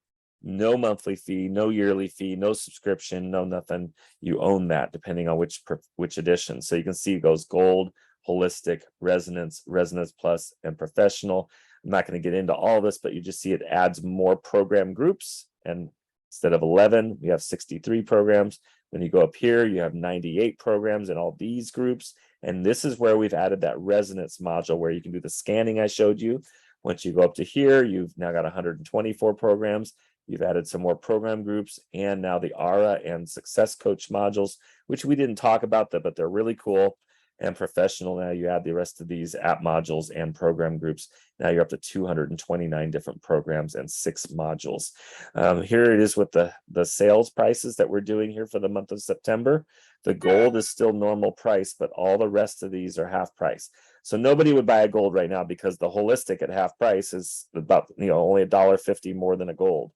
No monthly fee, no yearly fee, no subscription, no nothing. You own that depending on which edition. So you can see it goes gold, holistic, resonance, resonance plus, and professional. I'm not going to get into all this, but you just see it adds more program groups. And instead of 11, we have 63 programs. When you go up here, you have 98 programs in all these groups. And this is where we've added that resonance module where you can do the scanning I showed you. Once you go up to here, you've now got 124 programs. You've added some more program groups and now the ARA and Success Coach modules, which we didn't talk about, but they're really cool. And professional, now you add the rest of these app modules and program groups. Now you're up to 229 different programs and 6 modules. Here it is with the sales prices that we're doing here for the month of September. The gold is still normal price, but all the rest of these are half price. So nobody would buy a gold right now because the holistic at half price is about only $1.50 more than a gold.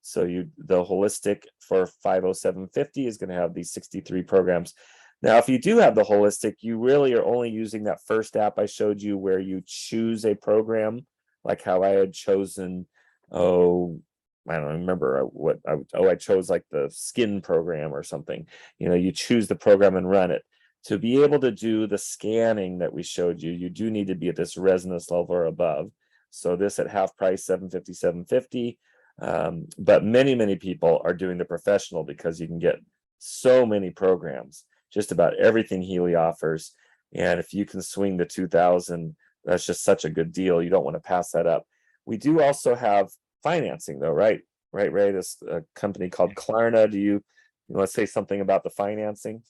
So the holistic for $507.50 is going to have these 63 programs. Now, if you do have the holistic, you really are only using that first app I showed you where you choose a program, like how I had chosen, I don't remember what, I chose like the skin program or something. You choose the program and run it. To be able to do the scanning that we showed you, you do need to be at this resonance level or above. So this at half price, $750. But many people are doing the professional because you can get so many programs, just about everything Healy offers. And if you can swing the 2,000, that's just such a good deal. You don't want to pass that up. We do also have financing though, right? Right. This company called Klarna. Do you want to say something about the financing?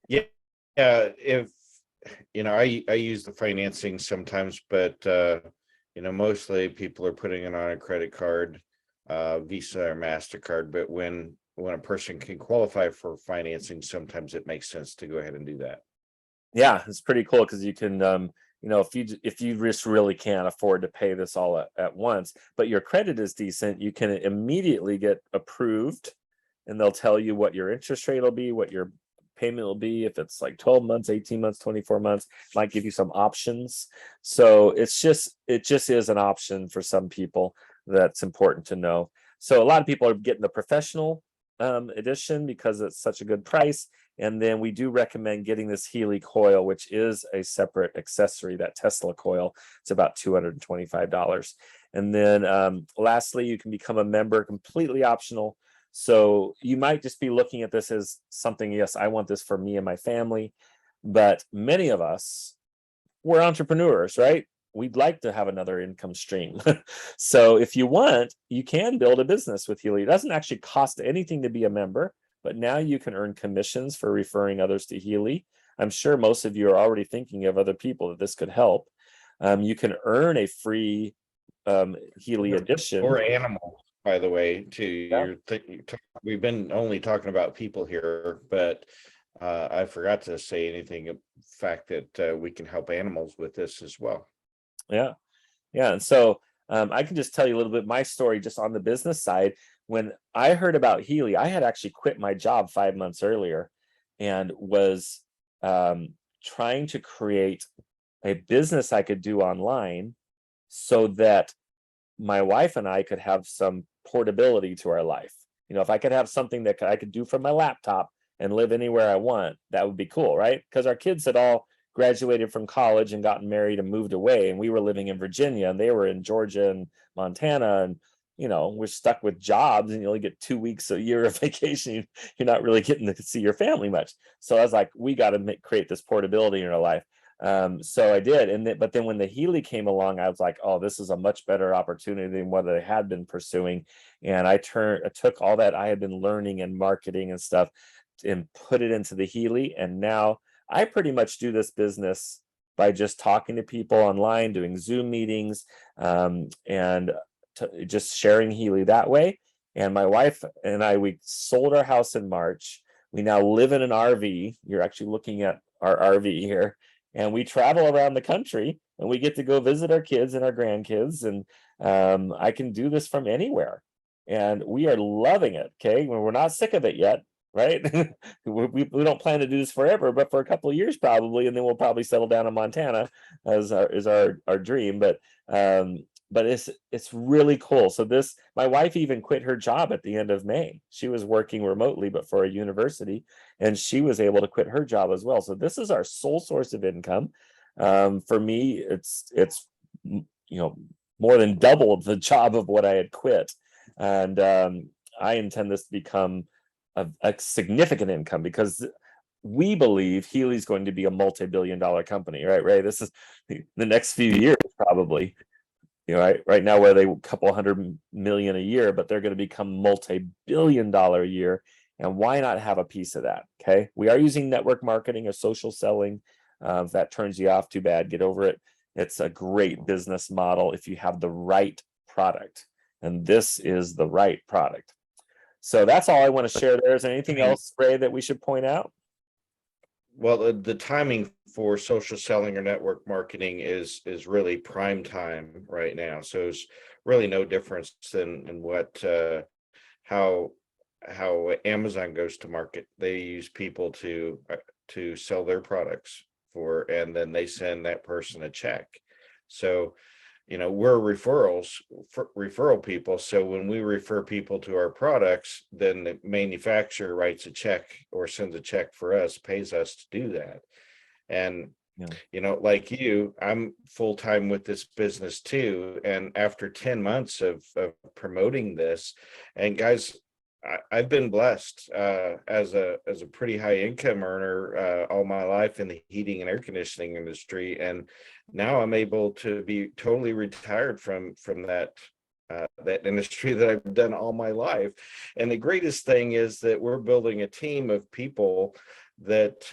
Yeah, if I use the financing sometimes, but mostly people are putting it on a credit card, Visa or MasterCard. But when a person can qualify for financing, sometimes it makes sense to go ahead and do that. Yeah, it's pretty cool because you can, if you just really can't afford to pay this all at once, but your credit is decent, you can immediately get approved, and they'll tell you what your interest rate will be, what your payment will be, if it's like 12 months, 18 months, 24 months, might give you some options. So it just is an option for some people that's important to know. So a lot of people are getting the professional edition because it's such a good price. And then we do recommend getting this Healy coil, which is a separate accessory, that Tesla coil. It's about $225. And then lastly, you can become a member, completely optional. So you might just be looking at this as something, yes, I want this for me and my family. But many of us, we're entrepreneurs, right? We'd like to have another income stream. So if you want, you can build a business with Healy. It doesn't actually cost anything to be a member, but now you can earn commissions for referring others to Healy. I'm sure most of you are already thinking of other people that this could help. You can earn a free Healy edition. Or animals, by the way, too. Yeah. We've been only talking about people here, but I forgot to say anything of the fact that we can help animals with this as well. Yeah. And so I can just tell you a little bit my story just on the business side. When I heard about Healy, I had actually quit my job 5 months earlier and was trying to create a business I could do online so that my wife and I could have some portability to our life. If I could have something that I could do from my laptop and live anywhere I want, that would be cool, right? Because our kids had all graduated from college and gotten married and moved away, and we were living in Virginia and they were in Georgia and Montana, and we're stuck with jobs and you only get 2 weeks a year of vacation. You're not really getting to see your family much. So I was like, we got to create this portability in our life. So I did, but then when the Healy came along, I was like, oh, this is a much better opportunity than what I had been pursuing. And I took all that I had been learning in marketing and stuff and put it into the Healy, and now I pretty much do this business by just talking to people online, doing Zoom meetings, and just sharing Healy that way. And my wife and I, we sold our house in March. We now live in an RV. You're actually looking at our RV here, and we travel around the country, and we get to go visit our kids and our grandkids. And I can do this from anywhere, and we are loving it. Okay, we're not sick of it yet, right? we don't plan to do this forever, but for a couple of years probably, and then we'll probably settle down in Montana as our dream. But it's really cool. So my wife even quit her job at the end of May. She was working remotely, but for a university, and she was able to quit her job as well. So this is our sole source of income. For me, it's more than double the job of what I had quit, and I intend this to become a significant income, because we believe Healy's going to be a multi-billion-dollar company, right? Right. This is the next few years, probably. Right now where they a couple $100 million a year, but they're going to become multi-billion-dollar a year. And why not have a piece of that? Okay. We are using network marketing or social selling. If that turns you off, too bad, get over it. It's a great business model if you have the right product. And this is the right product. So that's all I want to share there. Is there anything else, Ray, that we should point out? Well, the timing for social selling or network marketing is really prime time right now. So it's really no difference in what how Amazon goes to market. They use people to sell their products and then they send that person a check. So we're referral people. So when we refer people to our products, then the manufacturer writes a check or sends a check for us, pays us to do that. And, like I'm full-time with this business too. And after 10 months of promoting this, and guys, I've been blessed as a pretty high income earner all my life in the heating and air conditioning industry, and now I'm able to be totally retired from that industry that I've done all my life. And the greatest thing is that we're building a team of people that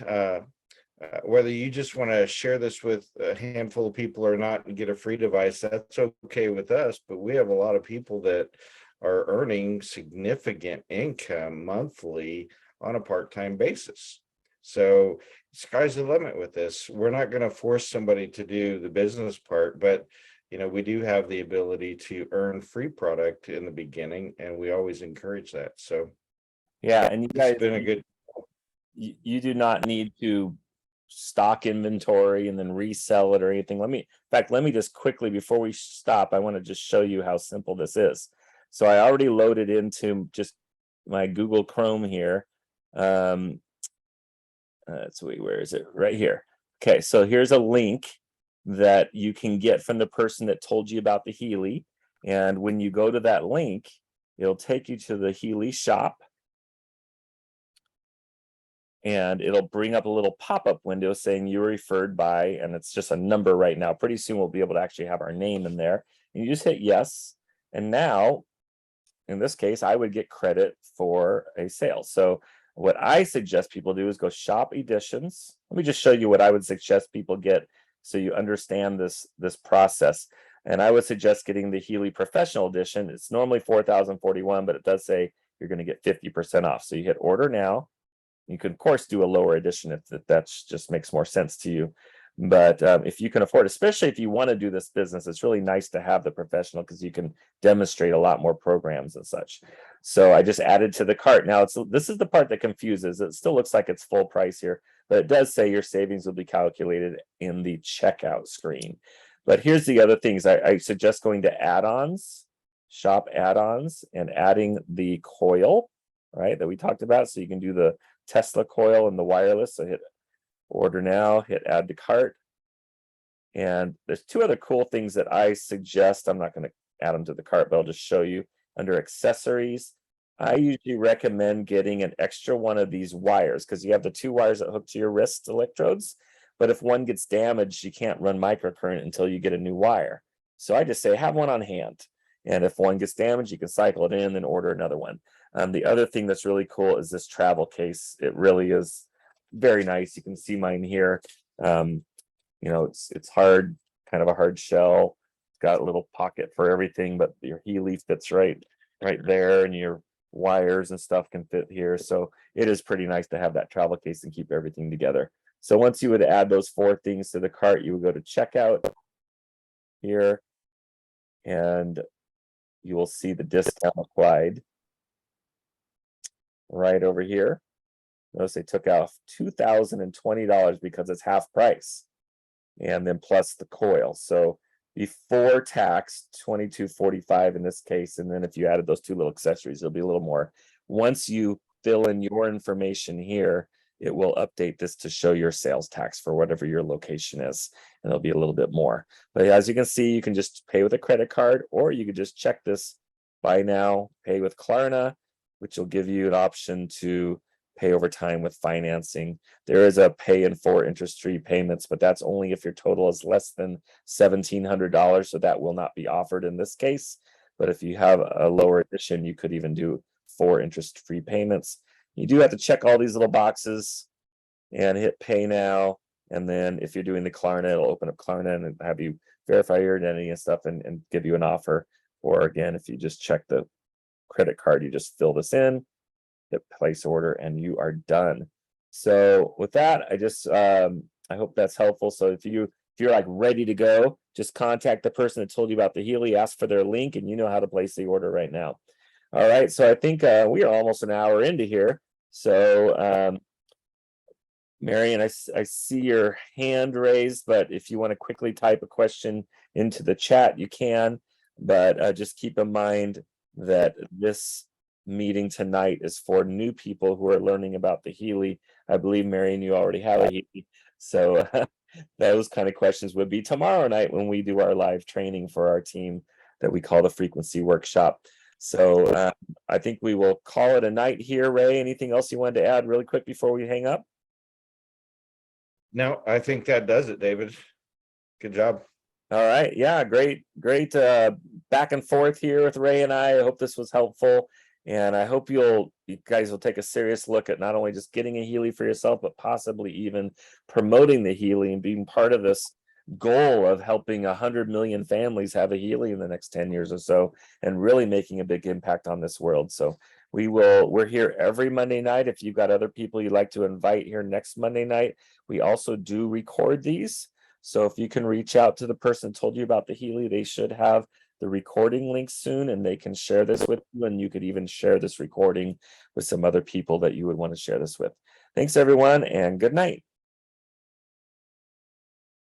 whether you just want to share this with a handful of people or not and get a free device, that's okay with us. But we have a lot of people that are earning significant income monthly on a part-time basis. So sky's the limit with this. We're not going to force somebody to do the business part, but we do have the ability to earn free product in the beginning, and we always encourage that. So yeah, and you guys, it's been a good. You do not need to stock inventory and then resell it or anything. Let me just quickly, before we stop, I want to just show you how simple this is. So I already loaded into just my Google Chrome here. Let's see, where is it? Right here. Okay, so here's a link that you can get from the person that told you about the Healy. And when you go to that link, it'll take you to the Healy shop. And it'll bring up a little pop-up window saying you were referred by, and it's just a number right now. Pretty soon we'll be able to actually have our name in there. And you just hit yes. And now, in this case, I would get credit for a sale. So what I suggest people do is go shop editions. Let me just show you what I would suggest people get so you understand this process. And I would suggest getting the Healy Professional Edition. It's normally $4,041, but it does say you're going to get 50% off. So you hit order now. You can, of course, do a lower edition if that just makes more sense to you. But if you can afford, especially if you want to do this business, it's really nice to have the professional because you can demonstrate a lot more programs and such. So I just added to the cart. Now, this is the part that confuses. It still looks like it's full price here, but it does say your savings will be calculated in the checkout screen. But here's the other things. I suggest going to add-ons, shop add-ons, and adding the coil, right, that we talked about. So you can do the Tesla coil and the wireless. So hit order now, hit add to cart. And there's two other cool things that I suggest. I'm not going to add them to the cart, but I'll just show you. Under accessories, I usually recommend getting an extra one of these wires because you have the two wires that hook to your wrist electrodes. But if one gets damaged, you can't run microcurrent until you get a new wire. So I just say have one on hand. And if one gets damaged, you can cycle it in and order another one. The other thing that's really cool is this travel case. It really is very nice. You can see mine here. it's hard, kind of a hard shell. It's got a little pocket for everything, but your Healy fits right there, and your wires and stuff can fit here. So it is pretty nice to have that travel case and keep everything together. So once you would add those 4 things to the cart, you would go to checkout here, and you will see the discount applied right over here. Notice they took out $2,020 because it's half price, and then plus the coil. So before tax, $22.45 in this case, and then if you added those 2 little accessories, it'll be a little more. Once you fill in your information here, it will update this to show your sales tax for whatever your location is, and it'll be a little bit more. But as you can see, you can just pay with a credit card, or you could just check this buy now, pay with Klarna, which will give you an option to pay over time with financing. There is a pay in 4 interest-free payments, but that's only if your total is less than $1,700, so that will not be offered in this case. But if you have a lower edition, you could even do 4 interest-free payments. You do have to check all these little boxes and hit pay now, and then if you're doing the Klarna, it'll open up Klarna and have you verify your identity and stuff, and give you an offer. Or again, if you just check the credit card, you just fill this in, hit place order, and you are done. So with that, I hope that's helpful. So if you're like ready to go, just contact the person that told you about the Healy, ask for their link, and you know how to place the order right now. All right, so I think we are almost an hour into here. So Marion, I see your hand raised, but if you want to quickly type a question into the chat, you can. But just keep in mind that this meeting tonight is for new people who are learning about the Healy. I believe, Marion, you already have a Healy. So those kind of questions would be tomorrow night when we do our live training for our team that we call the Frequency Workshop. So I think we will call it a night here. Ray, anything else you wanted to add really quick before we hang up? No, I think that does it, David. Good job. All right. Yeah, great back and forth here with Ray and I hope this was helpful. And I hope you guys will take a serious look at not only just getting a Healy for yourself, but possibly even promoting the Healy and being part of this goal of helping 100 million families have a Healy in the next 10 years or so, and really making a big impact on this world. So we're here every Monday night. If you've got other people you'd like to invite here next Monday night, we also do record these. So if you can reach out to the person who told you about the Healy, they should have the recording link soon, and they can share this with you, and you could even share this recording with some other people that you would want to share this with. Thanks everyone, and good night.